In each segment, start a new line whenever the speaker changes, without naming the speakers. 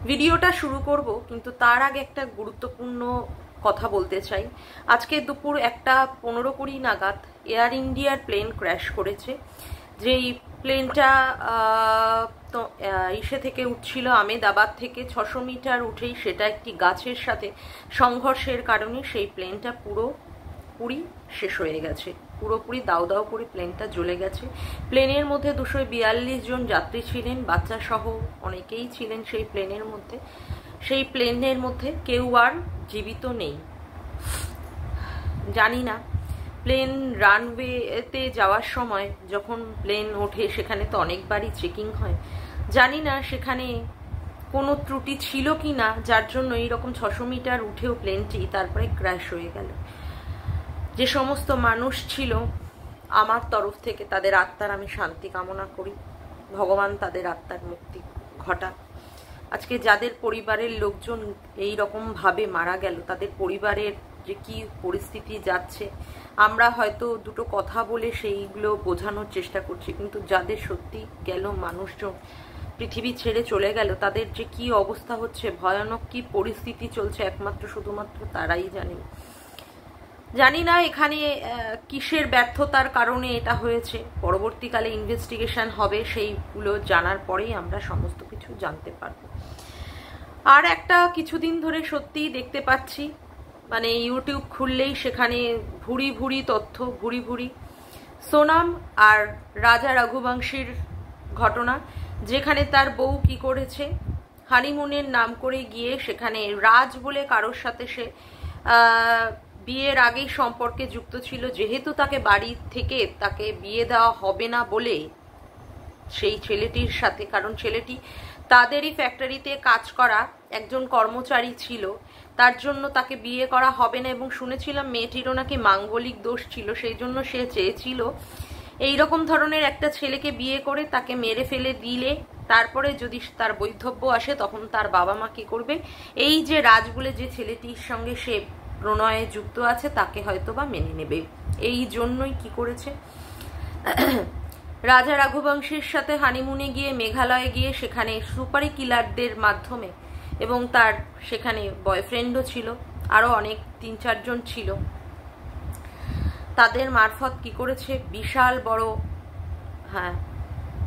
ভিডিওটা শুরু করব, কিন্তু তার আগে একটা গুরুত্বপূর্ণ কথা বলতে চাই। আজকে দুপুর 1:15-20 নাগাদ এয়ার ইন্ডিয়ার প্লেন ক্র্যাশ করেছে। যেই প্লেনটা তো ইসে থেকে উঠছিল, আহমেদাবাদ থেকে 600 মিটার উঠেই সেটা একটি গাছের সাথে সংঘর্ষের কারণে সেই প্লেনটা পুরোপুরি শেষ হয়ে গেছে, পুরোপুরি দাউ দাউ করে প্লেনটা জ্বলে গেছে। প্লেনের মধ্যে 242 জন যাত্রী ছিলেন, বাচ্চা সহ অনেকেই ছিলেন সেই প্লেনের মধ্যে। সেই প্লেনের মধ্যে কেউ আর জীবিত নেই। জানি না, প্লেন রানওয়েতে যাওয়ার সময় যখন প্লেন ওঠে সেখানে তো অনেকবারই চেকিং হয়, জানি না সেখানে কোনো ত্রুটি ছিল কি না, যার জন্য এইরকম 600 মিটার উঠেও প্লেনটি তারপরে ক্র্যাশ হয়ে গেল। যে সমস্ত মানুষ ছিল, আমার তরফ থেকে তাদের আত্মার আমি শান্তি কামনা করি, ভগবান তাদের আত্মার মুক্তি ঘটা। আজকে যাদের পরিবারের লোকজন এই রকম ভাবে মারা গেল, তাদের পরিবারের যে কি পরিস্থিতি যাচ্ছে, আমরা হয়তো দুটো কথা বলে সেইগুলো বোঝানোর চেষ্টা করছি, কিন্তু যাদের সত্যি গেল মানুষজন পৃথিবী ছেড়ে চলে গেল, তাদের যে কি অবস্থা হচ্ছে, ভয়ানক কি পরিস্থিতি চলছে, একমাত্র শুধুমাত্র তারাই জানেন। জানি না এখানে কিসের ব্যর্থতার কারণে এটা হয়েছে, পরবর্তীকালে ইনভেস্টিগেশন হবে, সেইগুলো জানার পরেই আমরা সমস্ত কিছু জানতে পারবো। আর একটা কিছুদিন ধরে সত্যিই দেখতে পাচ্ছি, মানে ইউটিউব খুললেই সেখানে ভুরি ভুরি তথ্য, ভুরি ভুরি সোনাম আর রাজা রঘুবংশীর ঘটনা, যেখানে তার বউ কি করেছে, হানিমুনের নাম করে গিয়ে সেখানে রাজ বলে কারোর সাথে সে বিয়ের আগেই সম্পর্কে যুক্ত ছিল, যেহেতু তাকে বাড়ি থেকে তাকে বিয়ে দেওয়া হবে না বলে সেই ছেলেটির সাথে, কারণ ছেলেটি তাদেরই ফ্যাক্টরিতে কাজ করা একজন কর্মচারী ছিল, তার জন্য তাকে বিয়ে করা হবে না, এবং শুনেছিলাম মেয়েটিরও নাকি মাঙ্গলিক দোষ ছিল, সেই জন্য সে চেয়েছিল এইরকম ধরনের একটা ছেলেকে বিয়ে করে তাকে মেরে ফেলে দিলে তারপরে যদি তার বৈধব্য আসে তখন তার বাবা মা কি করবে, এই যে রাজ বলে যে ছেলেটির সঙ্গে সে প্রণয়ে যুক্ত আছে তাকে হয়তো বা মেনে নেবে। এই জন্যই কি করেছে, রাজা রঘুবংশীর সাথে হানিমুনে গিয়ে মেঘালয়ে গিয়ে সেখানে সুপারি কিলারদের মাধ্যমে, এবং তার সেখানে বয়ফ্রেন্ডও ছিল, আরো অনেক 3-4 জন ছিল, তাদের মারফত কি করেছে, বিশাল বড়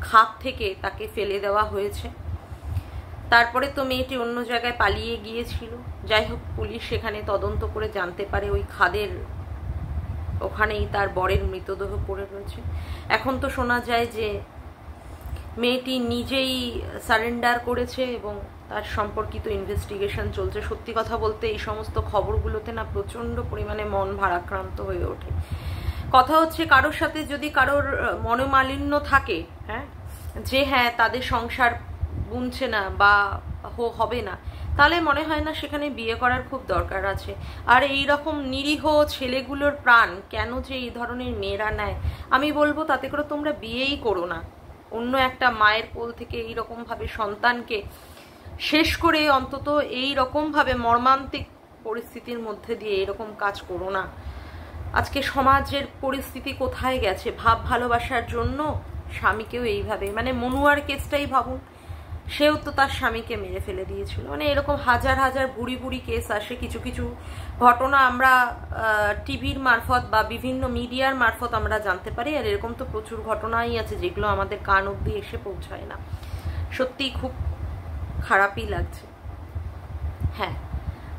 খাত থেকে তাকে ফেলে দেওয়া হয়েছে। তারপরে তো মেয়েটি অন্য জায়গায় পালিয়ে গিয়েছিল। যাই হোক, পুলিশ সেখানে তদন্ত করে জানতে পারে ওই খাদের ওখানেই তার বরের মৃতদেহ পড়ে রয়েছে। এখন তো শোনা যায় যে মেয়েটি নিজেই সারেন্ডার করেছে এবং তার সম্পর্কিত ইনভেস্টিগেশন চলছে। সত্যি কথা বলতে এই সমস্ত খবরগুলোতে না প্রচন্ড পরিমাণে মন ভারাক্রান্ত হয়ে ওঠে। কথা হচ্ছে, কারোর সাথে যদি কারোর মনোমালিন্য থাকে, যে তাদের সংসার বুনছে না বা হবে না, তাহলে মনে হয় না সেখানে বিয়ে করার খুব দরকার আছে। আর এই রকম নিরীহ ছেলেগুলোর প্রাণ কেন যে এই ধরনের মেয়েরা নেয়, আমি বলবো তাতে করে তোমরা বিয়েই করো না। অন্য একটা মায়ের কোল থেকে এইরকম ভাবে সন্তানকে শেষ করে অন্তত এই রকম ভাবে মর্মান্তিক পরিস্থিতির মধ্যে দিয়ে এরকম কাজ করো না। আজকে সমাজের পরিস্থিতি কোথায় গেছে, ভাব ভালোবাসার জন্য স্বামীকেও এইভাবে, মানে মনুয়ার কেসটাই ভাবুন, সেও তো তার স্বামীকে মেরে ফেলে দিয়েছিল। মানে এরকম হাজার হাজার বুড়ি বুড়ি কেস আসে। কিছু কিছু ঘটনা আমরা টিভির মারফত বা বিভিন্ন মিডিয়ার মারফত আমরা জানতে পারি, আর এরকম তো প্রচুর ঘটনাই আছে যেগুলো আমাদের কান অব্দি এসে পৌঁছায় না। সত্যি খুব খারাপই লাগছে।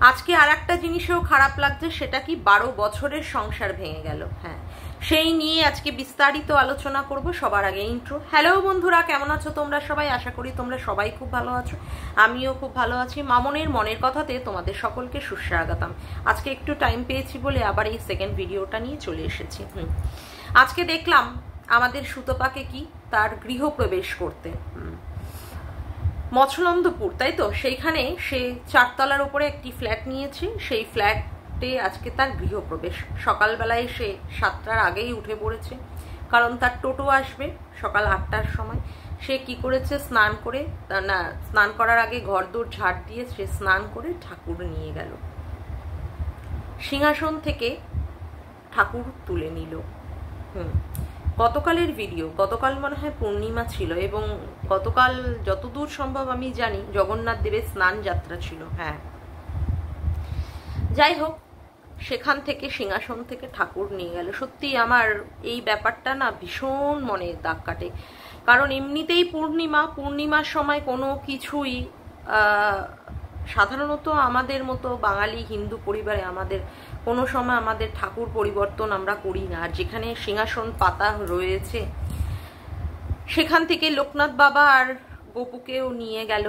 আজকে আর একটা জিনিসেও খারাপ লাগছে, সেটা কি 12 বছরের সংসার ভেঙে গেল। সেই নিয়ে আজকে বিস্তারিত আলোচনা করব। সবার আগে ইন্ট্রো। হ্যালো বন্ধুরা, কেমন আছো তোমরা সবাই? আশা করি তোমরা সবাই খুব ভালো আছো, আমিও খুব ভালো আছি। মামনের মনের কথাতে তোমাদের সকলকে সুস্বাগতম। আজকে একটু টাইম পেয়েছি বলে আবার এই সেকেন্ড ভিডিওটা নিয়ে চলে এসেছি। আজকে দেখলাম আমাদের সুতপাকে কি তার গৃহপ্রবেশ করতে মৎস্যনন্দপুর, তাই তো, সেইখানে সে 4 তলার উপরে একটি ফ্ল্যাট নিয়েছে। সেই ফ্ল্যাটে আজকে তার গৃহপ্রবেশ। সকালবেলায় সে 7টার আগেই উঠে পড়েছে, কারণ তার টোটো আসবে সকাল 8টার সময়। সে কি করেছে, স্নান করার আগে ঘরদোর ঝাড় দিয়ে সে স্নান করে ঠাকুর নিয়ে গেল, সিংহাসন থেকে ঠাকুর তুলে নিল। গতকালের ভিডিও, গতকাল মনে হয় পূর্ণিমা ছিল এবং গতকাল যতদূর সম্ভব আমি জানি জগন্নাথ দেবের স্নান যাত্রা ছিল। হ্যাঁ, যাই হোক, সেখান থেকে সিংহাসন থেকে ঠাকুর নিয়ে গেল। সত্যি আমার এই ব্যাপারটা না ভীষণ মনে দাগ কাটে, কারণ এমনিতেই পূর্ণিমার সময় কোনো কিছুই সাধারণত আমাদের মতো বাঙালি হিন্দু পরিবারে আমাদের কোনো সময় আমাদের ঠাকুর পরিবর্তন আমরা করি না। আর যেখানে সিংহাসন পাতা রয়েছে সেখান থেকে লোকনাথ বাবা আর গপুকেও নিয়ে গেল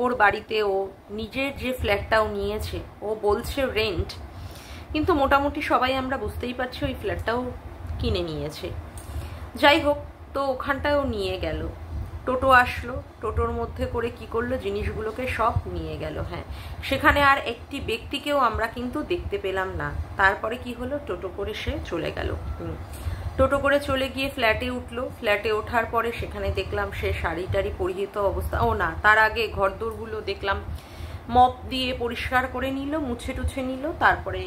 ওর বাড়িতে। ও নিজের যে ফ্ল্যাটটাও নিয়েছে, ও বলছে রেন্ট, কিন্তু মোটামুটি সবাই আমরা বুঝতেই পারছি ওই ফ্ল্যাটটাও কিনে নিয়েছে। যাই হোক, তো ওখানটাও নিয়ে গেল। টোটো আসলো, টোটোর মধ্যে করে কি করলো, জিনিসগুলোকে সব নিয়ে গেল। হ্যাঁ, সেখানে আর একটি ব্যক্তিকেও আমরা কিন্তু দেখতে পেলাম না। তারপরে কি হলো, টোটো করে সে চলে গেল। টোটো করে চলে গিয়ে ফ্ল্যাটে উঠলো। ফ্ল্যাটে ওঠার পরে সেখানে দেখলাম সে শাড়ি টাড়ি পরিহিত অবস্থা। ও না, তার আগে ঘরদোরগুলো দেখলাম মপ দিয়ে পরিষ্কার করে নিল, মুছে টুছে নিল। তারপরে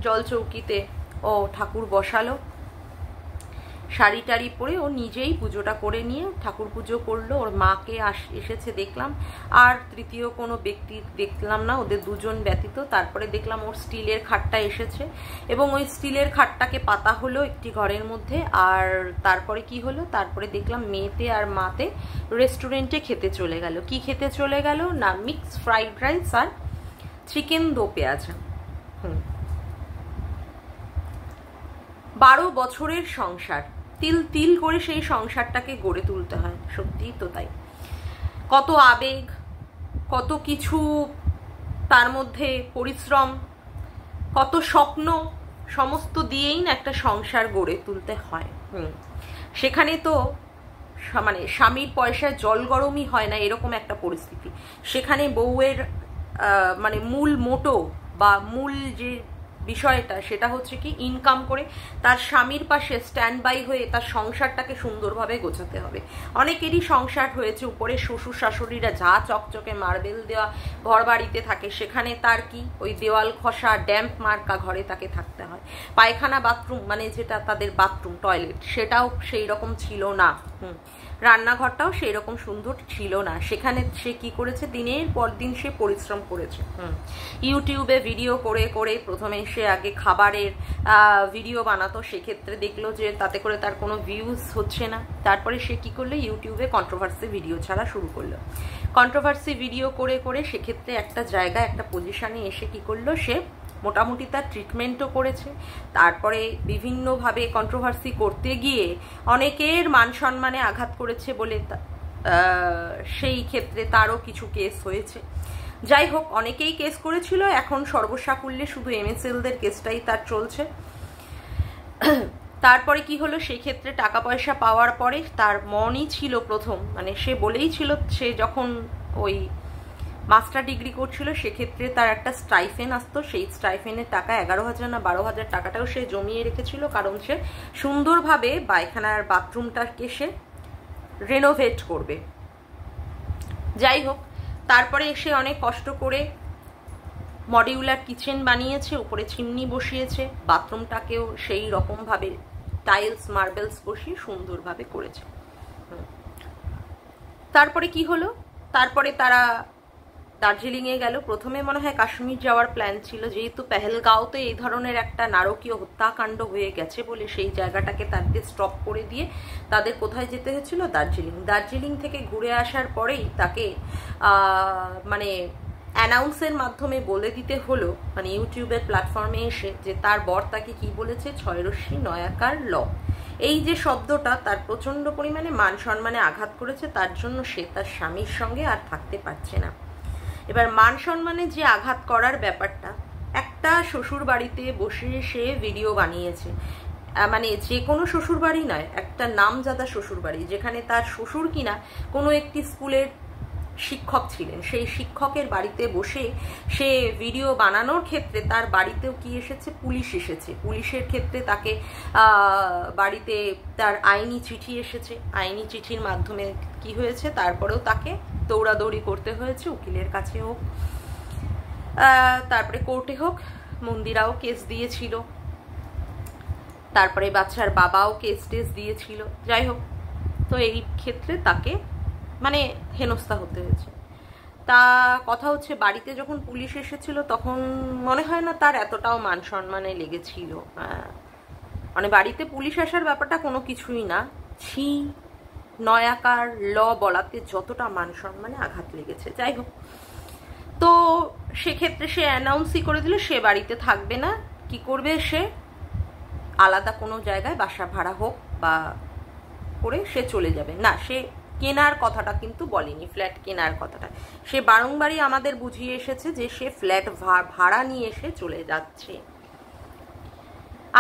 জল চৌকিতে ও ঠাকুর বসালো, শাড়ি টাড়ি পরে ও নিজেই পুজোটা করে নিয়ে ঠাকুর পুজো করলো। ওর মাকে এসেছে দেখলাম, আর তৃতীয় কোনো ব্যক্তি দেখলাম না, ওদের দুজন ব্যতীত। তারপরে দেখলাম ওর স্টিলের খাটটা এসেছে এবং ওই স্টিলের খাটটাকে পাতা হলো একটি ঘরের মধ্যে। আর তারপরে কি হলো, তারপরে দেখলাম মেয়েতে আর মাতে রেস্টুরেন্টে খেতে চলে গেল। কি খেতে চলে গেল না, মিক্স ফ্রাইড রাইস আর চিকেন দো পেঁয়াজা। 12 বছরের সংসার, তিল তিল করে সেই সংসারটাকে গড়ে তুলতে হয়। সত্যিই তো তাই, কত আবেগ, কত কিছু তার মধ্যে পরিশ্রম, কত স্বপ্ন, সমস্ত দিয়েই না একটা সংসার গড়ে তুলতে হয়। সেখানে তো মানে স্বামীর পয়সায় জল গরমই হয় না, এরকম একটা পরিস্থিতি। সেখানে বউয়ের মানে মূল মোটো বা মূল যে বিষয়টা, সেটা হচ্ছে কি ইনকাম করে তার স্বামীর পাশে স্ট্যান্ড বাই হয়ে তার সংসারটাকে সুন্দরভাবে গোছাতে হবে। অনেকেরই সংসার হয়েছে, উপরে শ্বশুর শাশুড়িরা যা চকচকে মার্বেল দেওয়া ঘর বাড়িতে থাকে, সেখানে তার কি ওই দেওয়াল খসা ড্যাম্প মার্কা ঘরে তাকে থাকতে হয়। পায়খানা বাথরুম মানে যেটা তাদের বাথরুম টয়লেট, সেটাও সেই রকম ছিল না। রান্নাঘরটাও সেই রকম সুন্দর ছিল না। সেখানে সে কি করেছে, দিনের পর দিন সে পরিশ্রম করেছে। ইউটিউবে ভিডিও করে করে প্রথমে সে আগে খাবারের ভিডিও বানাতো, সেক্ষেত্রে দেখলো যে তাতে করে তার কোনো ভিউজ হচ্ছে না। তারপরে সে কি করলো, ইউটিউবে কন্ট্রোভার্সি ভিডিও ছাড়া শুরু করলো। কন্ট্রোভার্সি ভিডিও করে করে সেক্ষেত্রে একটা জায়গায় একটা পজিশনে এসে কি করলো, সে মোটামুটি তার ট্রিটমেন্টও করেছে। তারপরে বিভিন্নভাবে কন্ট্রোভার্সি করতে গিয়ে অনেকের মান সম্মানে আঘাত করেছে বলে সেই ক্ষেত্রে তারও কিছু কেস হয়েছে। যাই হোক, অনেকেই কেস করেছিল, এখন সর্বসাকুল্যে শুধু MSLদের কেসটাই তার চলছে। তারপরে কি হলো, সেই ক্ষেত্রে টাকা পয়সা পাওয়ার পরে তার মনই ছিল প্রথম, মানে সে বলেই ছিল, সে যখন ওই মাস্টার ডিগ্রি করছিল সেক্ষেত্রে তার একটা স্টাইফেন আসতো, সেই স্টাইফেনের টাকা 11,000 না 12,000 টাকাটাও সে জমিয়ে রেখেছিল, কারণ সে সুন্দরভাবে পায়খানার বাথরুমটাকে সে রেনোভেট করবে। যাই হোক, তারপরে এসে অনেক কষ্ট করে মডিউলার কিচেন বানিয়েছে, উপরে চিমনি বসিয়েছে, বাথরুমটাকেও সেই রকমভাবে টাইলস মার্বেলস বসিয়ে সুন্দরভাবে করেছে। তারপরে কি হলো, তারপরে তারা দার্জিলিংয়ে গেল। প্রথমে মনে হয় কাশ্মীর যাওয়ার প্ল্যান ছিল, যেহেতু পেহেলগাঁওতে এই ধরনের একটা নারকীয় হত্যাকাণ্ড হয়ে গেছে বলে সেই জায়গাটাকে তাদের স্টপ করে দিয়ে তাদের কোথায় যেতে হয়েছিল, দার্জিলিং। দার্জিলিং থেকে ঘুরে আসার পরেই তাকে মানে অ্যানাউন্সের মাধ্যমে বলে দিতে হলো, মানে ইউটিউবের প্ল্যাটফর্মে এসে, যে তার বর তাকে কি বলেছে, 6 রশ্মি 9 আকার ল। এই যে শব্দটা তার প্রচণ্ড পরিমাণে মান সম্মানে আঘাত করেছে, তার জন্য সে তার স্বামীর সঙ্গে আর থাকতে পারছে না। এবার মান সম্মানে যে আঘাত করার ব্যাপারটা, একটা শ্বশুর বাড়িতে বসে সে ভিডিও বানিয়েছে, মানে যে কোনো শ্বশুর বাড়ি নয়, একটা নামজাদা শ্বশুর বাড়ি, যেখানে তার শ্বশুর কিনা কোনো একটি স্কুলের শিক্ষক ছিলেন। সেই শিক্ষকের বাড়িতে বসে সে ভিডিও বানানোর ক্ষেত্রে তার বাড়িতেও কি এসেছে, পুলিশ এসেছে। পুলিশের ক্ষেত্রে তাকে বাড়িতে তার আইনি চিঠি এসেছে, আইনি চিঠির মাধ্যমে কি হয়েছে, তারপরেও তাকে দৌড়াদৌড়ি করতে হয়েছে, উকিলের কাছে হোক, তারপরে কোর্টে হোক। মন্দিরাও কেস দিয়েছিল। তারপরে বাচ্চার বাবাও কেস টেস দিয়েছিল, যাই হোক। তো এই ক্ষেত্রে তাকে মানে হেনস্থা হতে হয়েছে। তা কথা হচ্ছে, বাড়িতে যখন পুলিশ এসেছিল তখন মনে হয় না তার এতটাও মান সম্মানে লেগেছিল। মানে বাড়িতে পুলিশ আসার ব্যাপারটা কোনো কিছুই না, ছি নয়াকার ল বলাতে যতটা মান সম্মানে আঘাত লেগেছে, যাই হোক। তো সেক্ষেত্রে সে অ্যানাউন্সই করে দিল সে বাড়িতে থাকবে না। কি করবে, সে আলাদা কোনো জায়গায় বাসা ভাড়া হোক বা করে সে চলে যাবে। না, সে কেনার কথাটা কিন্তু বলেনি, ফ্ল্যাট কেনার কথাটা। সে বারংবারই আমাদের বুঝিয়ে এসেছে যে সে ফ্ল্যাট ভাড়া নিয়ে এসে চলে যাচ্ছে।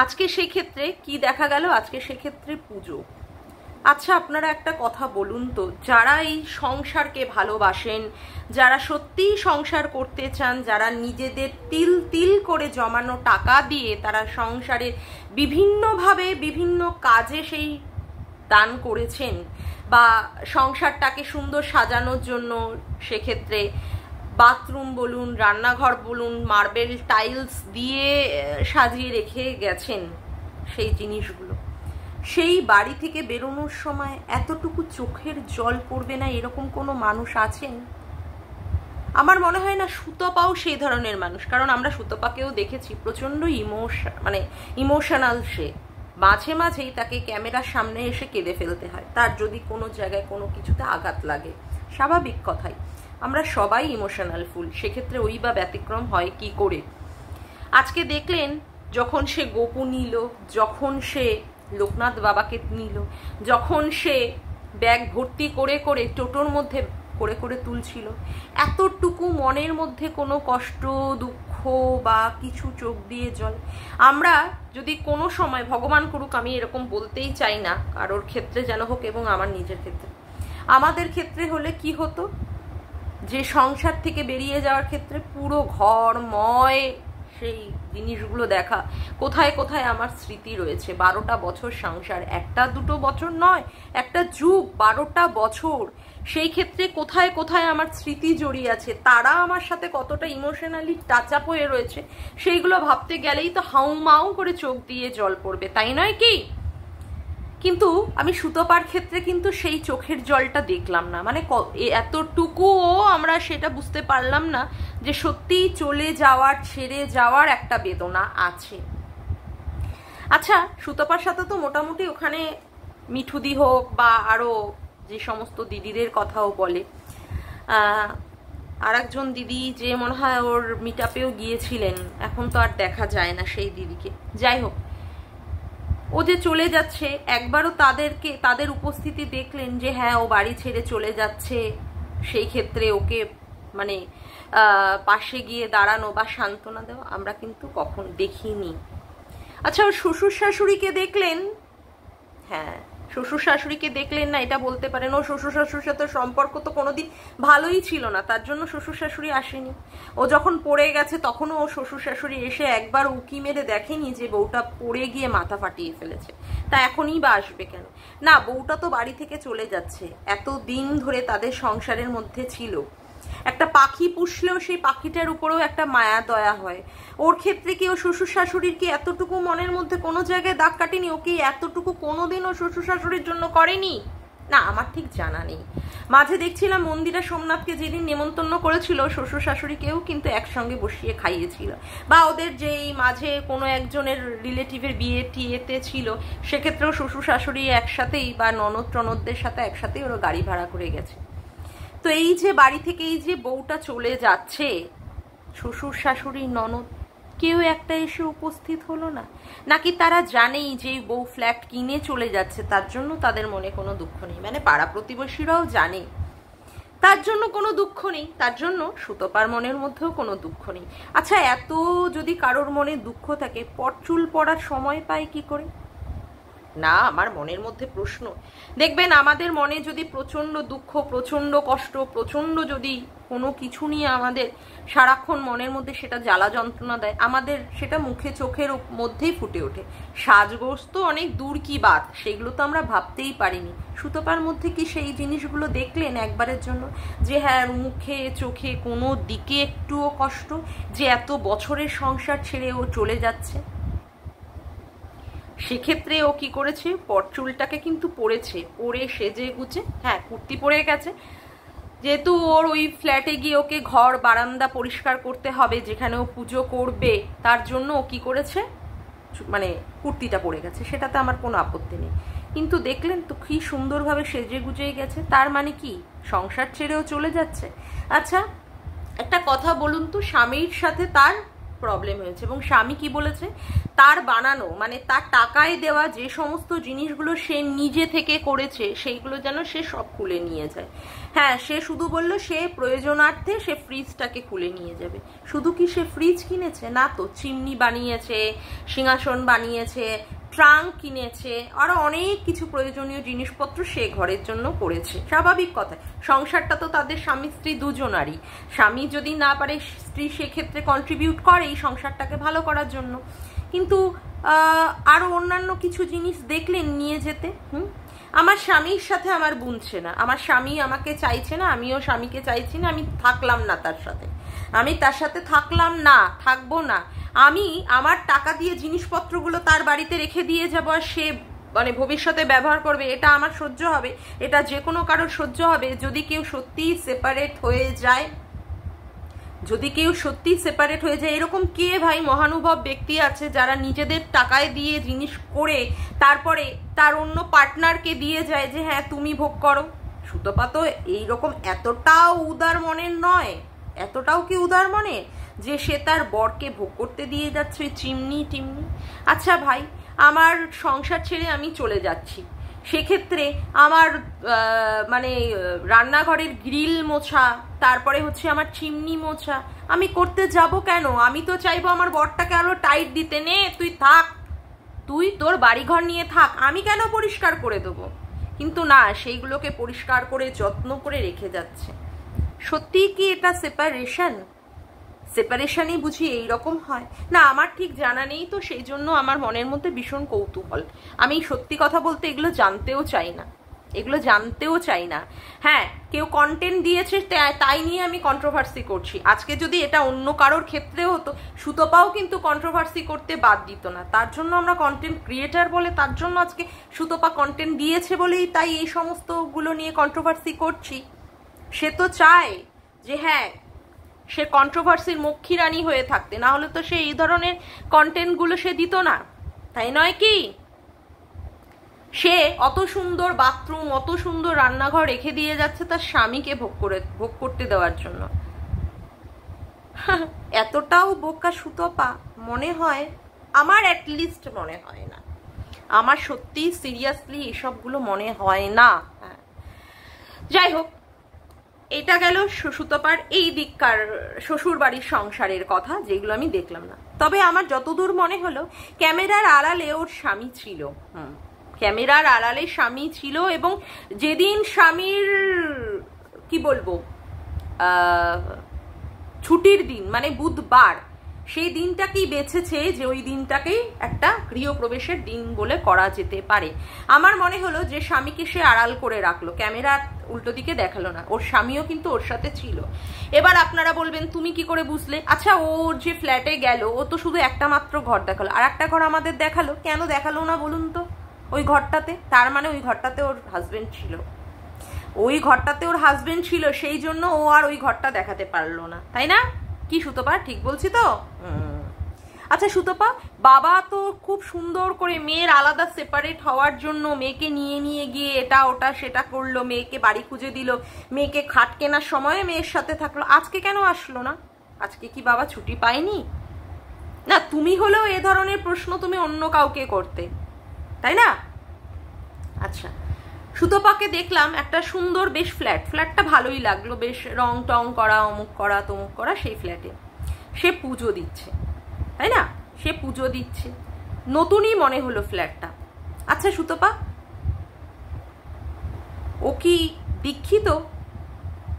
আজকে সেক্ষেত্রে কি দেখা গেল, আজকে সেক্ষেত্রে পুজো। আচ্ছা আপনারা একটা কথা বলুন তো, যারা এই সংসারকে ভালোবাসেন, যারা সত্যিই সংসার করতে চান, যারা নিজেদের তিল তিল করে জমানো টাকা দিয়ে তারা সংসারে বিভিন্নভাবে বিভিন্ন কাজে সেই দান করেছেন, বা সংসারটাকে সুন্দর সাজানোর জন্য সেক্ষেত্রে বাথরুম বলুন, রান্নাঘর বলুন, মার্বেল টাইলস দিয়ে সাজিয়ে রেখে গেছেন সেই জিনিসগুলো, সেই বাড়ি থেকে বেরোনোর সময় এতটুকু চোখের জল পড়বে না এরকম কোনো মানুষ আছেন? আমার মনে হয় না সুতপাও সেই ধরনের মানুষ, কারণ আমরা সুতপাকেও দেখেছি প্রচণ্ড ইমোশনাল। সে মাঝে মাঝেই তাকে ক্যামেরার সামনে এসে কেঁদে ফেলতে হয় তার যদি কোনো জায়গায় কোনো কিছুতে আঘাত লাগে। স্বাভাবিক কথাই, আমরা সবাই ইমোশনাল ফুল, সেক্ষেত্রে ওই বা ব্যতিক্রম হয় কি করে? আজকে দেখলেন যখন সে গোপু নিল, যখন সে লোকনাথ বাবাকে নিল, যখন সে ব্যাগ ভর্তি করে করে টোটোর মধ্যে করে করে তুলছিল, এতটুকু মনের মধ্যে কোনো কষ্ট দুঃখ বা কিছু চোখ দিয়ে জল? আমরা যদি কোনো সময়, ভগবান করুক আমি এরকম বলতেই চাই না কারোর ক্ষেত্রে যেন হোক, এবং আমার নিজের ক্ষেত্রে, আমাদের ক্ষেত্রে হলে কি হতো, যে সংসার থেকে বেরিয়ে যাওয়ার ক্ষেত্রে পুরো ঘরময় সেই জিনিসগুলো দেখা, কোথায় কোথায় আমার স্মৃতি রয়েছে। 12টা বছর সংসার, একটা দুটো বছর নয়, একটা যুগ, 12টা বছর। সেই ক্ষেত্রে কোথায় কোথায় আমার স্মৃতি জড়িয়ে আছে, তারা আমার সাথে কতটা ইমোশনালি টাচ আপ হয়ে রয়েছে, সেইগুলো ভাবতে গেলেই তো হাউমাউ করে চোখ দিয়ে জল পড়বে, তাই নয় কি? কিন্তু আমি সুতপার ক্ষেত্রে কিন্তু সেই চোখের জলটা দেখলাম না, মানে এতটুকুও আমরা সেটা বুঝতে পারলাম না যে সত্যিই চলে যাওয়ার, ছেড়ে যাওয়ার একটা বেদনা আছে। আচ্ছা সুতপার সাথে তো মোটামুটি ওখানে মিঠুদি হোক বা আরো যে সমস্ত দিদিদের কথাও বলে, আর একজন দিদি যে মনে হয় ওর মিটআপেও গিয়েছিলেন, এখন তো আর দেখা যায় না সেই দিদিকে, যাই হোক, ও যে চলে যাচ্ছে একবারও তাদের উপস্থিতি দেখলেন যে হ্যাঁ ও বাড়ি ছেড়ে চলে যাচ্ছে, সেই ক্ষেত্রে ওকে মানে পাশে গিয়ে দাঁড়ানো বা সান্ত্বনা দেওয়া আমরা কিন্তু কখন দেখিনি। আচ্ছা ওর শ্বশুর শাশুড়িকে দেখলেন, হ্যাঁ শ্বশুর শাশুড়িকে দেখলেন না এটা বলতে পারেন, ও শ্বশুর শাশুড়ির সাথে সম্পর্ক তো কোনোদিন ভালোই ছিল না, তার জন্য শ্বশুর শাশুড়ি আসেনি। ও যখন পড়ে গেছে তখনও ও শ্বশুর শাশুড়ি এসে একবার উকি মেরে দেখেনি যে বউটা পড়ে গিয়ে মাথা ফাটিয়ে ফেলেছে, তা এখনই বা আসবে কেন? না, বউটা তো বাড়ি থেকে চলে যাচ্ছে, এত দিন ধরে তাদের সংসারের মধ্যে ছিল, একটা পাখি পুষলেও সেই পাখিটার উপরেও একটা মায়া দয়া হয়। ওর ক্ষেত্রে কি ও শ্বশুর শাশুড়ির কি এতটুকু মনের মধ্যে কোনো জায়গায় দাগ কাটেনি? ও কি এতটুকু কোনোদিন ও শ্বশুর শাশুড়ির জন্য করেনি? না, আমার ঠিক জানা নেই। মাঝে দেখছিলাম মন্দিরা সোমনাথকে যেদিন নেমন্তন্ন করেছিল শ্বশুর শাশুড়িকেও কিন্তু একসঙ্গে বসিয়ে খাইয়েছিল, বা ওদের যেই মাঝে কোনো একজনের রিলেটিভের বিয়ে টিয়েতে ছিল সেক্ষেত্রেও শ্বশুর শাশুড়ি একসাথেই বা ননদ টনদদের সাথে একসাথেই ওরা গাড়ি ভাড়া করে গেছে। তো এই যে বাড়ি থেকে এই যে বউটা চলে যাচ্ছে, শ্বশুর শাশুড়ি ননদ কেউ একটা এসে উপস্থিত হলো না? নাকি তারা জানেই যে বউ ফ্ল্যাট কিনে চলে যাচ্ছে তার জন্য তাদের মনে কোনো দুঃখ নেই, মানে পাড়া প্রতিবেশীরাও জানে তার জন্য কোনো দুঃখ নেই, তার জন্য সুতপার মনের মধ্যেও কোনো দুঃখ নেই। আচ্ছা এত যদি কারোর মনে দুঃখ থাকে পরচুল পড়ার সময় পায় কি করে? না, আমার মনের মধ্যে প্রশ্ন। দেখবেন আমাদের মনে যদি প্রচন্ড দুঃখ, প্রচন্ড কষ্ট, প্রচন্ড যদি কোনো কিছু নিয়ে আমাদের সারাক্ষণ মনের মধ্যে সেটা জ্বালা যন্ত্রণা দেয়, আমাদের সেটা মুখে চোখের মধ্যেই ফুটে ওঠে। সাজগোজ তো অনেক দূর কি বাত, সেগুলো তো আমরা ভাবতেই পারিনি। সুতপার মধ্যে কি সেই জিনিসগুলো দেখলেন একবারের জন্য, যে হ্যাঁ মুখে চোখে কোনো দিকে একটুও কষ্ট, যে এত বছরের সংসার ছেড়ে ও চলে যাচ্ছে? সেক্ষেত্রে ও কি করেছে, চুলটাকে কিন্তু পরেছে, পরে সেজে গুছে, হ্যাঁ কুর্তি পরে গেছে, যেহেতু ওর ওই ফ্ল্যাটে গিয়ে ওকে ঘর বারান্দা পরিষ্কার করতে হবে যেখানে ও পুজো করবে, তার জন্য ও কি করেছে, মানে কুর্তিটা পরে গেছে, সেটাতে আমার কোনো আপত্তি নেই। কিন্তু দেখলেন তো কি সুন্দরভাবে সেজে গুজেই গেছে, তার মানে কি সংসার ছেড়েও চলে যাচ্ছে। আচ্ছা একটা কথা বলুন তো, স্বামীর সাথে তার প্রবলেম হয়েছে এবং স্বামী কি বলেছে, তার বানানো মানে তার টাকায় দেওয়া যে সমস্ত জিনিসগুলো সে নিজে থেকে করেছে সেইগুলো যেন সে সব খুলে নিয়ে যায়। হ্যাঁ সে শুধু বলল সে প্রয়োজনার্থে সে ফ্রিজটাকে খুলে নিয়ে যাবে। শুধু কি সে ফ্রিজ কিনেছে? না তো, চিমনি বানিয়েছে, সিংহাসন বানিয়েছে, ট্রাঙ্ক কিনেছে, আরো অনেক কিছু প্রয়োজনীয় জিনিসপত্র সে ঘরের জন্য করেছে। স্বাভাবিক কথা, সংসারটা তো তাদের স্বামী স্ত্রী দুজনারই। স্বামী যদি না পারে, স্ত্রী সেক্ষেত্রে কন্ট্রিবিউট করে এই সংসারটাকে ভালো করার জন্য। কিন্তু আরো অন্যান্য কিছু জিনিস দেখলেন নিয়ে যেতে। আমার স্বামীর সাথে আমার বুনছে না, আমার স্বামী আমাকে চাইছে না, আমিও স্বামীকে চাইছি না, আমি থাকলাম না তার সাথে, আমি তার সাথে থাকলাম না, থাকবো না। আমি আমার টাকা দিয়ে জিনিসপত্রগুলো তার বাড়িতে রেখে দিয়ে যাবো আর সে মানে ভবিষ্যতে ব্যবহার করবে, এটা আমার সহ্য হবে? এটা যে কোনো কারোর সহ্য হবে? যদি কেউ সত্যি সেপারেট হয়ে যায়, যদি কেউ সত্যি সেপারেট হয়ে যায়, এরকম কে ভাই মহানুভব ব্যক্তি আছে যারা নিজেদের টাকায় দিয়ে জিনিস করে তারপরে তার অন্য পার্টনারকে দিয়ে যায় যে হ্যাঁ তুমি ভোগ করো? সুতপা তো এইরকম এতটাও উদার মনের নয়, এতটাও কি উদার মনের যে সে তার বরকে ভোগ করতে দিয়ে যাচ্ছে ওই চিমনি টিমনি? আচ্ছা ভাই, আমার সংসার ছেড়ে আমি চলে যাচ্ছি, সেক্ষেত্রে আমার মানে রান্নাঘরের গ্রিল মোছা, তারপরে হচ্ছে আমার চিমনি মোছা আমি করতে যাব কেন? আমি তো চাইবো আমার বরটাকে আরো টাইট দিতে, নে তুই থাক, তুই তোর বাড়িঘর নিয়ে থাক, আমি কেন পরিষ্কার করে দেবো? কিন্তু না, সেইগুলোকে পরিষ্কার করে যত্ন করে রেখে যাচ্ছে। সত্যি কি এটা সেপারেশন? সেপারেশনই বুঝি এইরকম হয়? না আমার ঠিক জানা নেই, তো সেই জন্য আমার মনের মধ্যে ভীষণ কৌতূহল। আমি সত্যি কথা বলতে এগুলো জানতেও চাই না, এগুলো জানতেও চাই না। হ্যাঁ কেউ কন্টেন্ট দিয়েছে তাই নিয়ে আমি কন্ট্রোভার্সি করছি। আজকে যদি এটা অন্য কারোর ক্ষেত্রে হতো, সুতপাও কিন্তু কন্ট্রোভার্সি করতে বাদ দিত না। তার জন্য আমরা কন্টেন্ট ক্রিয়েটার বলে, তার জন্য আজকে সুতপা কন্টেন্ট দিয়েছে বলেই তাই এই সমস্তগুলো নিয়ে কন্ট্রোভার্সি করছি। সে তো চায় যে হ্যাঁ সে কন্ট্রোভার্সির মক্ষী রানী হয়ে থাকতে, না হলে তো সে এই ধরনের কন্টেন্টগুলো সে দিত না, তাই নয় কি? সে অত সুন্দর বাথরুম, অত সুন্দর রান্নাঘর রেখে দিয়ে যাচ্ছে তার স্বামীকে ভোগ করতে দেওয়ার জন্য। এতটাও বোকা সুতপা মনে হয় আমার, অ্যাটলিস্ট মনে হয় না। আমার সত্যি সিরিয়াসলি এসবগুলো মনে হয় না। যাই হোক, এটা গেল সুতপার এই দিককার শ্বশুর বাড়ির সংসারের কথা, যেগুলো আমি দেখলাম না। তবে আমার যতদূর মনে হলো ক্যামেরার আড়ালে ওর স্বামী ছিল। ক্যামেরার আড়ালে স্বামী ছিল, এবং যেদিন স্বামীর কি বলবো ছুটির দিন মানে বুধবার, সেই দিনটাকেই বেছেছে যে ওই দিনটাকেই একটা গৃহপ্রবেশের দিন বলে করা যেতে পারে। আমার মনে হলো যে স্বামীকে সে আড়াল করে রাখলো, ক্যামেরার উল্টো দিকে দেখালো না। ওর স্বামীও কিন্তু ওর সাথে ছিল। এবার আপনারা বলবেন তুমি কি করে বুঝলে? আচ্ছা ওর যে ফ্ল্যাটে গেল, ও তো শুধু একটা মাত্র ঘর দেখালো, আর একটা ঘর আমাদের দেখালো, কেন দেখালো না বলুন তো ওই ঘরটাতে? তার মানে ওই ঘরটাতে ওর হাজবেন্ড ছিল, ওই ঘরটাতে ওর হাজবেন্ড ছিল, সেই জন্য ও আর ওই ঘরটা দেখাতে পারলো না, তাই না? কি সুতপা ঠিক বলছি তো? আচ্ছা সুতপা, বাবা তো খুব সুন্দর করে মেয়ের আলাদা সেপারেট হওয়ার জন্য মেয়েকে নিয়ে গিয়ে এটা ওটা সেটা করলো, মেয়েকে বাড়ি খুঁজে দিল, মেয়েকে খাট কেনার সময় মেয়ের সাথে থাকলো, আজকে কেন আসলো না? আজকে কি বাবা ছুটি পায়নি? না তুমি হলেও এ ধরনের প্রশ্ন তুমি অন্য কাউকে করতে, তাই না? আচ্ছা সুতপাকে দেখলাম একটা সুন্দর বেশ ফ্ল্যাটটা ভালোই লাগলো, বেশ রং টং করা, অমুক করা তমুক করা, সেই ফ্ল্যাটে সে পুজো দিচ্ছে, তাই না? সে পুজো দিচ্ছে, নতুনই মনে হলো ফ্ল্যাটটা। আচ্ছা সুতপা, ও কি দীক্ষিত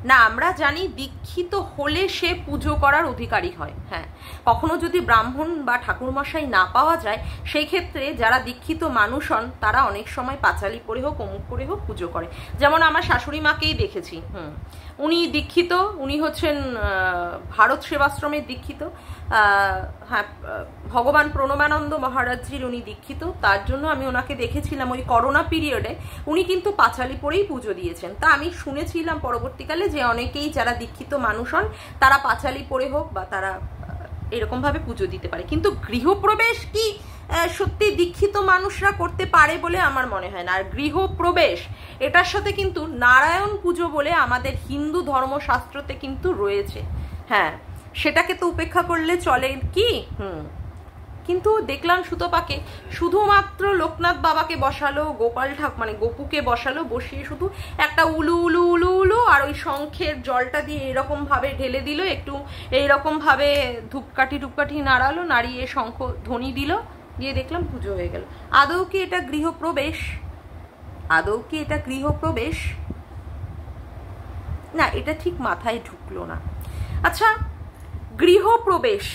না, আমরা জানি দীক্ষিত হলে সে পুজো করার অধিকারী হয়। হ্যাঁ, কখনো যদি ব্রাহ্মণ বা ঠাকুরমশাই না পাওয়া যায়, সেই ক্ষেত্রে যারা দীক্ষিত মানুষ হন তারা অনেক সময় পাঁচালি পরে হোক অমুক করে হোক পুজো করে। যেমন আমার শাশুড়ি মাকেই দেখেছি, উনি দীক্ষিত, উনি হচ্ছেন ভারত সেবাশ্রমের দীক্ষিত। হ্যাঁ, ভগবান প্রণবানন্দ মহারাজজির উনি দীক্ষিত। তার জন্য আমি ওনাকে দেখেছিলাম ওই করোনা পিরিয়ডে, উনি কিন্তু পাঁচালি পরেই পুজো দিয়েছেন। তা আমি শুনেছিলাম পরবর্তীকালে যে অনেকেই যারা দীক্ষিত মানুষ হন তারা পাঁচালি পরে হোক বা তারা এরকমভাবে পুজো দিতে পারে। কিন্তু গৃহপ্রবেশ কি সত্যি দীক্ষিত মানুষরা করতে পারে বলে আমার মনে হয় না। আর গৃহপ্রবেশ এটার সাথে কিন্তু নারায়ণ পুজো বলে আমাদের হিন্দু ধর্মশাস্ত্রতে কিন্তু রয়েছে। হ্যাঁ, সেটাকে তো উপেক্ষা করলে চলে কি? কিন্তু দেখলাম সুতপাকে শুধুমাত্র লোকনাথ বাবাকে বসালো, গোপাল ঠাকুর মানে গোপুকে বসালো, বসিয়ে শুধু একটা উলু উলু উলু উলু আর ওই শঙ্খের জলটা দিয়ে এরকম ভাবে ঢেলে দিল, একটু এইরকম ভাবে ধূপকাঠি নাড়ালো, নাড়িয়ে শঙ্খ ধ্বনি দিল, দিয়ে দেখলাম পুজো হয়ে গেল। আদৌ কি এটা গৃহপ্রবেশ? আদৌ কি এটা গৃহপ্রবেশ? না, এটা ঠিক মাথায় ঢুকলো না। আচ্ছা, গৃহপ্রবেশ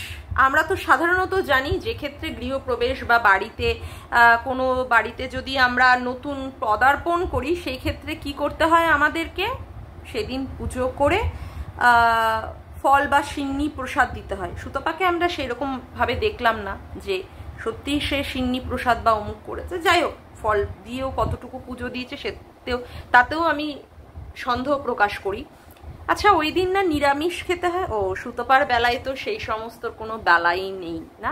আমরা তো সাধারণত জানি যে ক্ষেত্রে গৃহপ্রবেশ বা বাড়িতে কোনো বাড়িতে যদি আমরা নতুন পদার্পণ করি, সেই ক্ষেত্রে কি করতে হয় আমাদেরকে? সেদিন পুজো করে ফল বা সিন্নি প্রসাদ দিতে হয়। সুতপাকে আমরা সেরকম ভাবে দেখলাম না যে সত্যি সে সিন্নি প্রসাদ বা অমুক করেছে। যাই হোক, ফল দিয়েও কতটুকু পুজো দিয়েছে তাতেও আমি সন্দেহ প্রকাশ করি। আচ্ছা, ওই দিন না নিরামিষ খেতে হয়? ও, সুতপার বেলায় তো সেই সমস্ত কোনো বেলাই নেই না।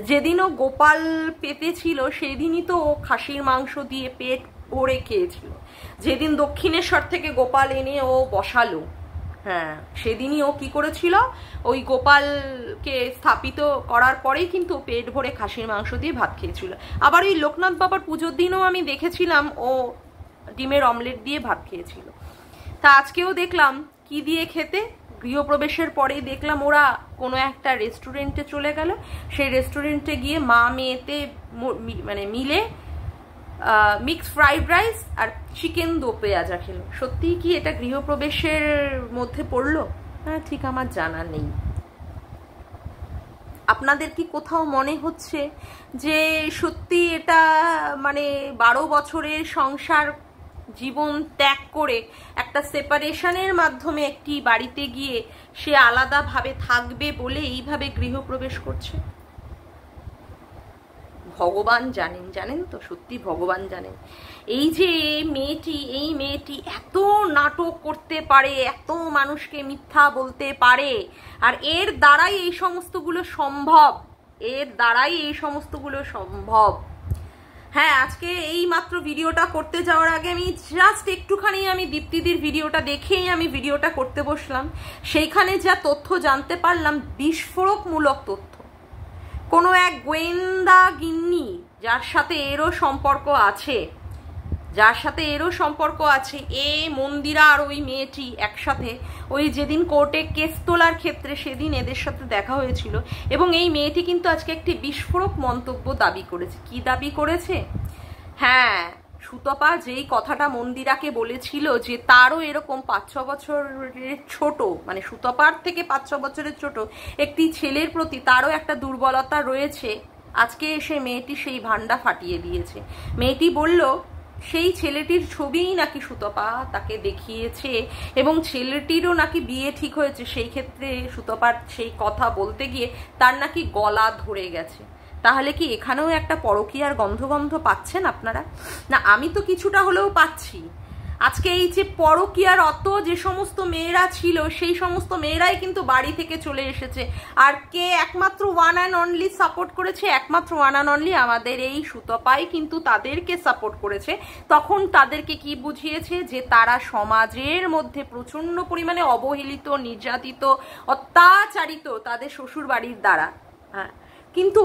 যেদিনও গোপাল পেতে ছিল সেই দিনই তো ও খাসির মাংস দিয়ে পেট ভরে খেয়েছিল। যেদিন দক্ষিণেশ্বর থেকে গোপাল এনে ও বসালো, হ্যাঁ, সেদিনই ও কি করেছিল? ওই গোপালকে স্থাপিত করার পরেই কিন্তু পেট ভরে খাসির মাংস দিয়ে ভাত খেয়েছিল। আবার ওই লোকনাথ বাবার পুজোর দিনও আমি দেখেছিলাম ও ডিমের অমলেট দিয়ে ভাত খেয়েছিল। তা আজকেও দেখলাম কি দিয়ে খেতে? গৃহপ্রবেশের পরেই দেখলাম ওরা কোনো একটা রেস্টুরেন্টে চলে গেল। সেই রেস্টুরেন্টে গিয়ে মা মেয়েতে মানে মিলে মিক্সড ফ্রাইড রাইস আর চিকেন দো পেঁয়াজা খেলো। সত্যিই কি এটা গৃহপ্রবেশের মধ্যে পড়লো? হ্যাঁ, ঠিক আমার জানা নেই। আপনাদের কি কোথাও মনে হচ্ছে যে সত্যি এটা মানে 12 বছরের সংসার জীবন ত্যাগ করে একটা সেপারেশনের মাধ্যমে একটি বাড়িতে গিয়ে সে আলাদাভাবে থাকবে বলে এইভাবে গৃহপ্রবেশ করছে? ভগবান জানেন, জানেন তো, সত্যি ভগবান জানেন। এই যে এই মেয়েটি এত নাটক করতে পারে, এত মানুষকে মিথ্যা বলতে পারে, আর এর দ্বারাই এই সমস্তগুলো সম্ভব। হ্যাঁ, আজকে এই মাত্র ভিডিওটা করতে যাওয়ার আগে আমি জাস্ট একটুখানি আমি দীপ্তিদির ভিডিওটা দেখেই আমি ভিডিওটা করতে বসলাম। সেইখানে যা তথ্য জানতে পারলাম, বিস্ফোরকমূলক তথ্য। কোনো এক গোয়েন্দা গিন্নি যার সাথে এরও সম্পর্ক আছে, এ মন্দিরা আর ওই মেয়েটি একসাথে ওই যেদিন কোর্টে কেস তোলার ক্ষেত্রে সেদিন এদের সাথে দেখা হয়েছিল। এবং এই মেয়েটি কিন্তু আজকে একটি বিস্ফোরক মন্তব্য দাবি করেছে। কি দাবি করেছে? হ্যাঁ, সুতপা যেই কথাটা মন্দিরাকে বলেছিল যে তারও এরকম 5-6 বছরের ছোট, মানে সুতপার থেকে 5-6 বছরের ছোট একটি ছেলের প্রতি তারও একটা দুর্বলতা রয়েছে, আজকে এসে মেয়েটি সেই ভান্ডা ফাটিয়ে দিয়েছে। মেয়েটি বলল সেই ছেলেটির ছবিই নাকি সুতপা তাকে দেখিয়েছে এবং ছেলেটিরও নাকি বিয়ে ঠিক হয়েছে। সেই ক্ষেত্রে সুতপার সেই কথা বলতে গিয়ে তার নাকি গলা ধরে গেছে। তাহলে কি এখানেও একটা পরকীয়ার গন্ধ পাচ্ছেন আপনারা? না, আমি তো কিছুটা হলেও পাচ্ছি। আজকে এই যে পরকীয়ার যে সমস্ত মেয়েরা ছিল, সেই সমস্ত মেয়েরাই কিন্তু বাড়ি থেকে চলে এসেছে। আর কে একমাত্র ওয়ান অ্যান্ড অনলি সাপোর্ট করেছে? একমাত্র ওয়ান অ্যান্ড অনলি আমাদের এই সুতপাই কিন্তু তাদেরকে সাপোর্ট করেছে। তখন তাদেরকে কি বুঝিয়েছে? যে তারা সমাজের মধ্যে প্রচন্ড পরিমাণে অবহেলিত, নির্যাতিত, অত্যাচারিত তাদের শ্বশুর বাড়ির দ্বারা। হ্যাঁ, কিন্তু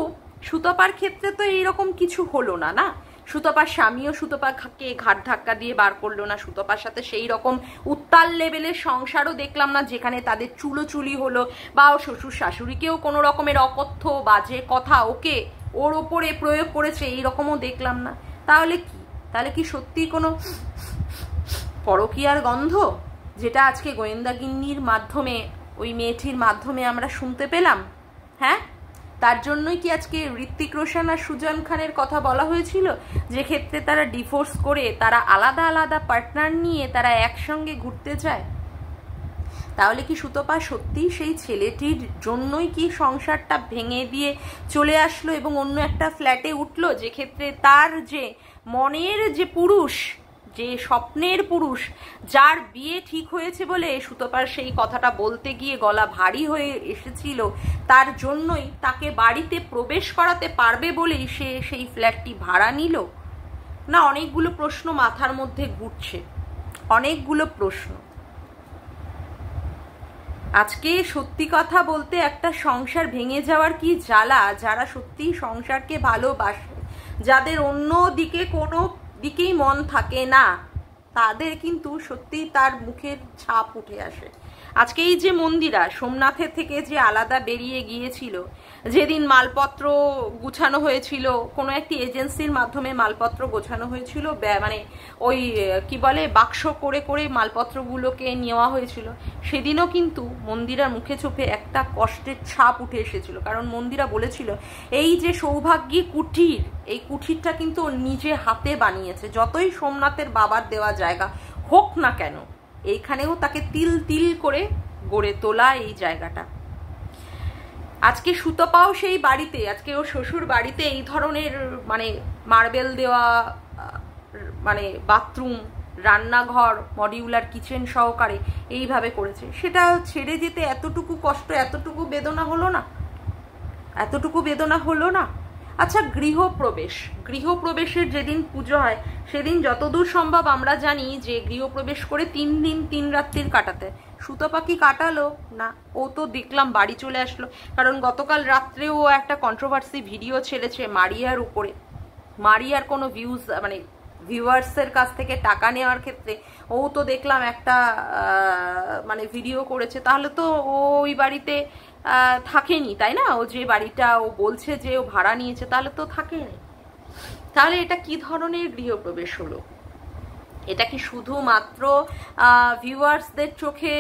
সুতপার ক্ষেত্রে তো এইরকম কিছু হলো না। না, সুতপার স্বামীও সুতপাকে ঘাট ধাক্কা দিয়ে বার করলো না। সুতপার সাথে সেই রকম উত্তাল লেভেলের সংসারও দেখলাম না যেখানে তাদের চুলোচুলি হলো, বা ও শ্বশুর শাশুড়িকেও কোনো রকমের অকথ্য বাজে কথা ওর ওপরে প্রয়োগ করেছে, এইরকমও দেখলাম না। তাহলে কি সত্যি কোনো পরকীয়ার গন্ধ? যেটা আজকে গোয়েন্দাগিন্নির মাধ্যমে, ওই মেয়েটির মাধ্যমে আমরা শুনতে পেলাম? হ্যাঁ, তার জন্যই কি আজকে ঋত্বিক রোশন আর সুজান খানের কথা বলা হয়েছিল, যে ক্ষেত্রে তারা ডিভোর্স করে তারা আলাদা আলাদা পার্টনার নিয়ে তারা একসঙ্গে ঘুরতে যায়? তাহলে কি সুতপা সত্যি সেই ছেলেটির জন্যই কি সংসারটা ভেঙে দিয়ে চলে আসলো এবং অন্য একটা ফ্ল্যাটে উঠলো, যে ক্ষেত্রে তার যে মনের যে পুরুষ, যে স্বপ্নের পুরুষ, যার বিয়ে ঠিক হয়েছে বলে সুতপার সেই কথাটা বলতে গিয়ে গলা ভারী হয়ে এসেছিল, তার জন্যই তাকে বাড়িতে প্রবেশ করাতে পারবে বলেই সে সেই ফ্ল্যাটটি ভাড়া নিল? না, অনেকগুলো প্রশ্ন মাথার মধ্যে ঘুরছে, অনেকগুলো প্রশ্ন। আজকে সত্যি কথা বলতে একটা সংসার ভেঙে যাওয়ার কি জ্বালা, যারা সত্যি সংসারকে ভালোবাসে, যাদের অন্য দিকে কোনো দিকেই মন থাকে না, তাদের কিন্তু সত্যি তার মুখের ছাপ উঠে আসে। আজকে এই যে মন্দিরা সোমনাথের থেকে যে আলাদা বেরিয়ে গিয়েছিল, যেদিন মালপত্র গুছানো হয়েছিল, কোনো একটি এজেন্সির মাধ্যমে মালপত্র গোছানো হয়েছিল, মানে ওই কি বলে বাক্স করে করে মালপত্রগুলোকে নেওয়া হয়েছিল, সেদিনও কিন্তু মন্দিরার মুখে চোখে একটা কষ্টের ছাপ উঠে এসেছিল। কারণ মন্দিরা বলেছিল এই যে সৌভাগ্যী কুঠির, এই কুঠিরটা কিন্তু ও নিজে হাতে বানিয়েছে, যতই সোমনাথের বাবার দেওয়া জায়গা হোক না কেন, এইখানেও তাকে তিল তিল করে গড়ে তোলা এই জায়গাটা। আজকে সুতপাও সেই বাড়িতে, আজকে ও শ্বশুর বাড়িতে এই ধরনের মানে মার্বেল দেওয়া, মানে বাথরুম, রান্নাঘর, মডিউলার কিচেন সহকারে এইভাবে করেছে, সেটা ছেড়ে যেতে এতটুকু কষ্ট, এতটুকু বেদনা হলো না? এতটুকু বেদনা হলো না? আচ্ছা, গৃহপ্রবেশের যেদিন পুজো হয় সেদিন যতদূর সম্ভব আমরা জানি যে গৃহপ্রবেশ করে 3 দিন 3 রাত্রির কাটাতে, সুতপা কি কাটালো? না, ও তো দেখলাম বাড়ি চলে আসলো। কারণ গতকাল রাত্রেও একটা কন্ট্রোভার্সি ভিডিও ছেড়েছে মারিয়ার উপরে, মারিয়ার কোনো ভিউজ মানে ভিউয়ার্সের কাছ থেকে টাকা নেওয়ার ক্ষেত্রে ও তো দেখলাম একটা মানে ভিডিও করেছে। তাহলে তো ও ওই বাড়িতে থাকেনি, তাই না? ও যে বাড়িটা ও বলছে যে ও ভাড়া নিয়েছে, তাহলে তো থাকেনি। তাহলে এটা কি ধরনের গৃহপ্রবেশ হলো? এটা কি শুধুমাত্র ভিউয়ার্সদের চোখে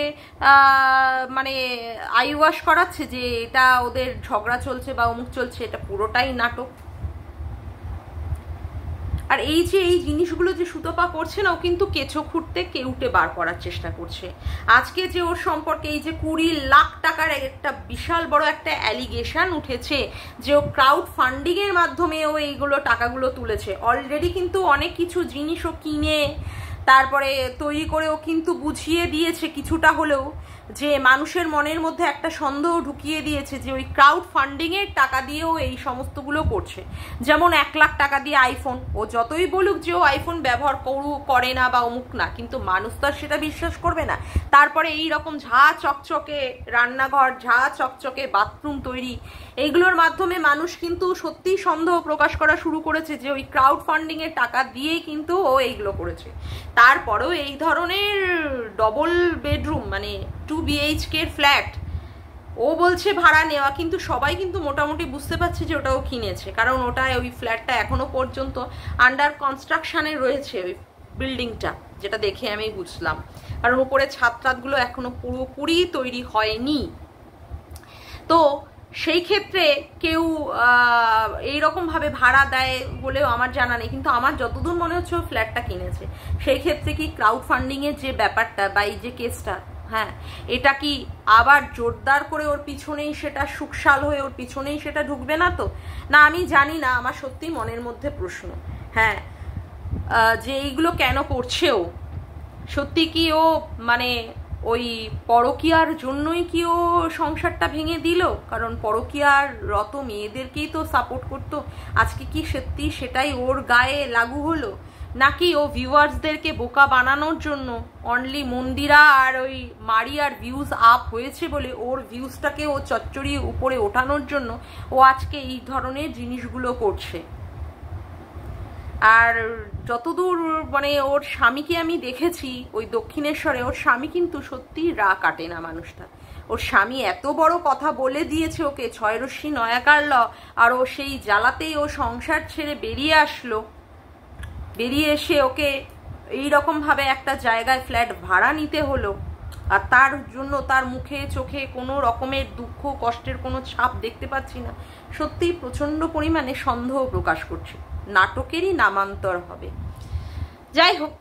মানে আই ওয়াশ করাচ্ছে যে এটা ওদের ঝগড়া চলছে বা অমুক চলছে? এটা পুরোটাই নাটক। আর এই যে এই জিনিসগুলো যে সুতপা করছে না, ও কিন্তু কেঁচো খুঁড়তে কেউটে বার করার চেষ্টা করছে। আজকে যে ওর সম্পর্কে এই যে 20 লাখ টাকার একটা বিশাল বড় একটা অ্যালিগেশন উঠেছে যে ও ক্রাউড ফান্ডিং এর মাধ্যমে ও এইগুলো টাকাগুলো তুলেছে, অলরেডি কিন্তু অনেক কিছু জিনিস ও কিনে তারপরে তৈরি করে ও কিন্তু বুঝিয়ে দিয়েছে কিছুটা হলেও, যে মানুষের মনের মধ্যে একটা সন্দেহ ঢুকিয়ে দিয়েছে যে ওই ক্রাউড ফান্ডিং এর টাকা দিয়েও এই সমস্তগুলো করছে। যেমন 1 লাখ টাকা দিয়ে আইফোন, ও যতই বলুক যে ও আইফোন ব্যবহার করে না বা অমুক না, কিন্তু মানুষ তো আর সেটা বিশ্বাস করবে না। তারপরে এই রকম ঝা চকচকে রান্নাঘর, ঝা চকচকে বাথরুম তৈরি, এইগুলোর মাধ্যমে মানুষ কিন্তু সত্যিই সন্দেহ প্রকাশ করা শুরু করেছে যে ওই ক্রাউড ফান্ডিং এর টাকা দিয়েই কিন্তু ও এইগুলো করেছে। তারপরেও এই ধরনের ডবল বেডরুম মানে 2 BHK ফ্ল্যাট ও বলছে ভাড়া নেওয়া, কিন্তু সবাই কিন্তু মোটামুটি বুঝতে পারছে যে ওটাও কিনেছে। কারণ ওটা ওই ফ্ল্যাটটা এখনো পর্যন্ত আন্ডার কনস্ট্রাকশনে রয়েছে, ওই বিল্ডিংটা, যেটা দেখে আমি বুঝলাম। কারণ উপরে ছাদগুলো এখনো পুরোপুরি তৈরি হয়নি। তো সেই ক্ষেত্রে কেউ এইরকম ভাবে ভাড়া দেয় বলেও আমার জানা নেই, কিন্তু আমার যতদূর মনে হচ্ছে ও ফ্ল্যাটটা কিনেছে। সেই ক্ষেত্রে কি ক্রাউড ফান্ডিং এর যে ব্যাপারটা বা এই যে কেসটা, হ্যাঁ, এটা কি আবার জোরদার করে ওর পিছনেই সেটা সুকশাল হয়ে ওর পিছনেই সেটা ঢুকবে না তো? না, আমি জানি না, আমার সত্যি মনের মধ্যে প্রশ্ন। হ্যাঁ, যে এইগুলো কেন করছে ও? সত্যি কি ও মানে ওই পরকীয়ার জন্যই কি ও সংসারটা ভেঙে দিল? কারণ পরকীয়ার রত মেয়েদেরকেই তো সাপোর্ট করতো। আজকে কি সত্যি সেটাই ওর গায়ে লাগু হলো? নাকি ও ভিউয়ার্সদেরকে বোকা বানানোর জন্য অনলি মন্দিরা আর ওই মারিয়ার ভিউজ আপ হয়েছে বলে ওর ভিউজটাকে ও চচ্চড়িয়ে উপরে ওঠানোর জন্য ও আজকে এই ধরনের জিনিসগুলো করছে? আর যতদূর মানে ওর স্বামীকে আমি দেখেছি ওই দক্ষিণেশ্বরে, ওর স্বামী কিন্তু সত্যি রা কাটে না মানুষটা। ওর স্বামী এত বড় কথা বলে দিয়েছে ওকে, 6 রশ্মি নয়াকার ল, আর ও সেই জ্বালাতেই ও সংসার ছেড়ে বেরিয়ে আসলো। বেরিয়ে এসে ওকে এইরকমভাবে একটা জায়গায় ফ্ল্যাট ভাড়া নিতে হলো, আর তার জন্য তার মুখে চোখে কোনো রকমের দুঃখ কষ্টের কোনো ছাপ দেখতে পাচ্ছি না। সত্যিই প্রচণ্ড পরিমাণে সন্দেহ প্রকাশ করছে, নাটকেরই নামান্তর হবে। যাই হোক,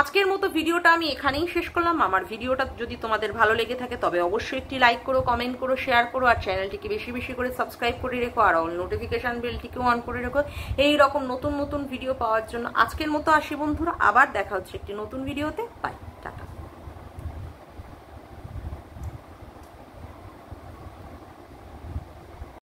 আজকের মতো ভিডিওটা আমি এখানেই শেষ করলাম। আমার ভিডিওটা যদি তোমাদের ভালো লেগে থাকে তবে অবশ্যই একটি লাইক করো, কমেন্ট করো, শেয়ার করো, আর চ্যানেলটিকে বেশি বেশি করে সাবস্ক্রাইব করে রেখো, আর অল নোটিফিকেশান বেলটিকেও অন করে রেখো এই রকম নতুন নতুন ভিডিও পাওয়ার জন্য। আজকের মতো আসি বন্ধুরা, আবার দেখা হচ্ছে একটি নতুন ভিডিওতে। বাই।